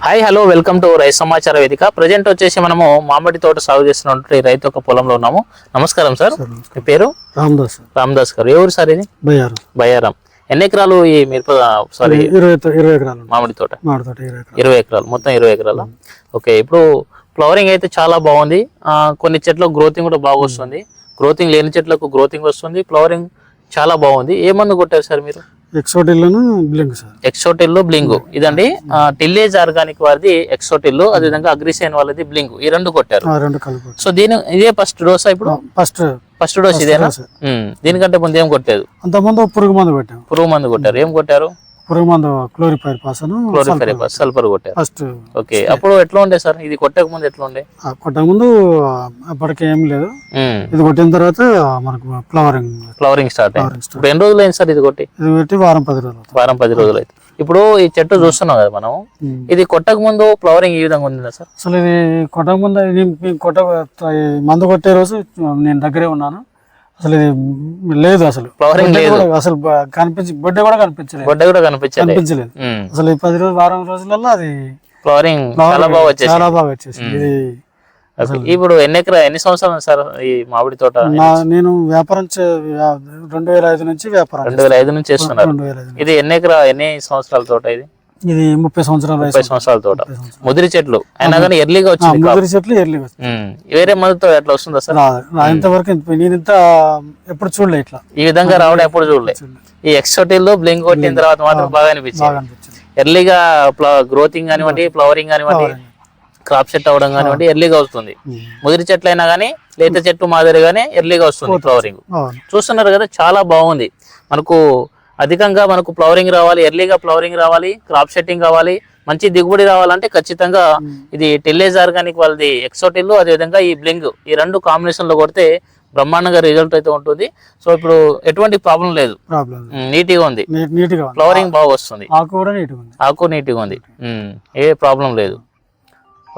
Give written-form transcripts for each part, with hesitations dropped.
Hi hello welcome to రైతు సమాచార వేదిక. ప్రజెంట్ వచ్చేసి మనము మామిడి తోట సాగు చేస్తున్నటువంటి రైతు ఒక పొలంలో ఉన్నాము. నమస్కారం సార్, మీ పేరు? రామదాస్ గారు. ఎవరు సార్ ఇది? బయ్యారం. ఎన్ని ఎకరాలు ఈ మిరప సారీ 20 ఎకరాలు మామిడి తోట? 20 ఎకరాలు, మొత్తం 20 ఎకరాలు. ఓకే, ఇప్పుడు ఫ్లవరింగ్ అయితే చాలా బాగుంది. కొన్ని చెట్లకు గ్రోతింగ్ కూడా బాగా వస్తుంది. గ్రోతింగ్ లేని చెట్లకు గ్రోతింగ్ వస్తుంది. ఫ్లవరింగ్ చాలా బాగుంది. ఏ మందు కొట్టారు సార్ మీరు? ఎక్సోటిల్ బ్లింగ్ ఇదండి. టిల్లేజ్ ఆర్గానిక్ వారిది ఎక్సోటిల్, అదేవిధంగా అగ్రిసైన్ వాళ్ళది బ్లింగ్, ఈ రెండు కొట్టారు. సో ఇదే ఫస్ట్ డోసా? ఇప్పుడు ఫస్ట్ డోస్ ఇదేనా? దీనికంటే ముందు ఏం కొట్టలేదు? అంతకుముందు పురుగు మందు కొట్టారు. ఏం కొట్టారు? పురుగు మందు క్లోరిఫైర్ సల్ఫర్ కొట్టారు. ఫస్ట్. ఓకే, అప్పుడు ఎట్లా ఉండే సార్? ఇది కొట్టక ముందు ఎట్లా ఉండే? కొట్టక ముందు అప్పటికి ఏం లేదు. ఇది కొట్టిన తర్వాత మనకు ఫ్లవరింగ్ స్టార్ట్ అయింది. ఇప్పుడు ఎన్ని రోజులు అయింది సార్ ఇది కొట్టి? ఇది పెట్టి వారం 10 రోజులు అయితే. ఇప్పుడు ఈ చెట్టు చూస్తున్నాం కదా మనం, ఇది కొట్టక ముందు ఫ్లవరింగ్ ఈ విధంగా ఉంది సార్? అసలు ఇది కొట్టక ముందు మందు కొట్టే రోజు నేను దగ్గరే ఉన్నాను. అసలు ఇది లేదు, అసలు ఫ్లవరింగ్ లేదు, అసలు బొడ్డ కూడా కనిపించలేదు. అసలు ఈ 10 రోజులు వారం రోజులలో అది ఫ్లవరింగ్ చాలా బాగా వచ్చేసింది. ఇది ఇప్పుడు ఎన్ని సంవత్సరాలు సార్ ఈ మామిడి తోట? నేను వ్యాపారం 2005 నుంచి 2005 నుంచి చేస్తున్నారు. ఇది ఎన్ని సంవత్సరాల తోట? ఇది 30 సంవత్సరాల తోట. ముదిరి చెట్లు అయినా కానీ ఎర్లీగా వచ్చింది. ముదిరి చెట్లు ఎర్లీగా వేరే మందుతో ఎట్లా వస్తుందా సార్? ఇంతవరకు నేను ఎప్పుడు చూడలే ఇట్లా ఈ విధంగా రావడం ఎప్పుడు చూడలే. ఈ ఎక్సోటిల్ బ్లింక్ కొట్టిన తర్వాత మాత్రం బాగా అనిపించింది. ఎర్లీగా గ్రోతింగ్ కానివ్వండి, ఫ్లవరింగ్ కానివ్వండి, క్రాప్ సెట్ అవ్వడం కానివ్వండి ఎర్లీగా వస్తుంది. ముదిరి చెట్లు అయినా కానీ లేత చెట్టు మాదిరిగానే ఎర్లీగా వస్తుంది ఫ్లవరింగ్. చూస్తున్నారు కదా, చాలా బాగుంది. మనకు అధికంగా ఫ్లవరింగ్ రావాలి, ఎర్లీగా ఫ్లవరింగ్ రావాలి, క్రాప్ సెట్టింగ్ కావాలి, మంచి దిగుబడి రావాలంటే ఖచ్చితంగా ఇది టిల్లేజ్ ఆర్గానిక్ వాళ్ళది ఎక్సోటిల్, అదేవిధంగా ఈ బ్లింగ్, ఈ రెండు కాంబినేషన్ లో కొడితే బ్రహ్మాండంగా రిజల్ట్ అయితే ఉంటుంది. సో ఇప్పుడు ఎటువంటి ప్రాబ్లం లేదు, నీట్గా ఉంది, ఫ్లవరింగ్ బాగా వస్తుంది, ఆకు నీట్గా ఉంది, ఏ ప్రాబ్లం లేదు.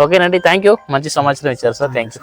ఓకేనండి, థ్యాంక్ యూ. మంచి సమాచారం ఇచ్చారు సార్, థ్యాంక్ యూ.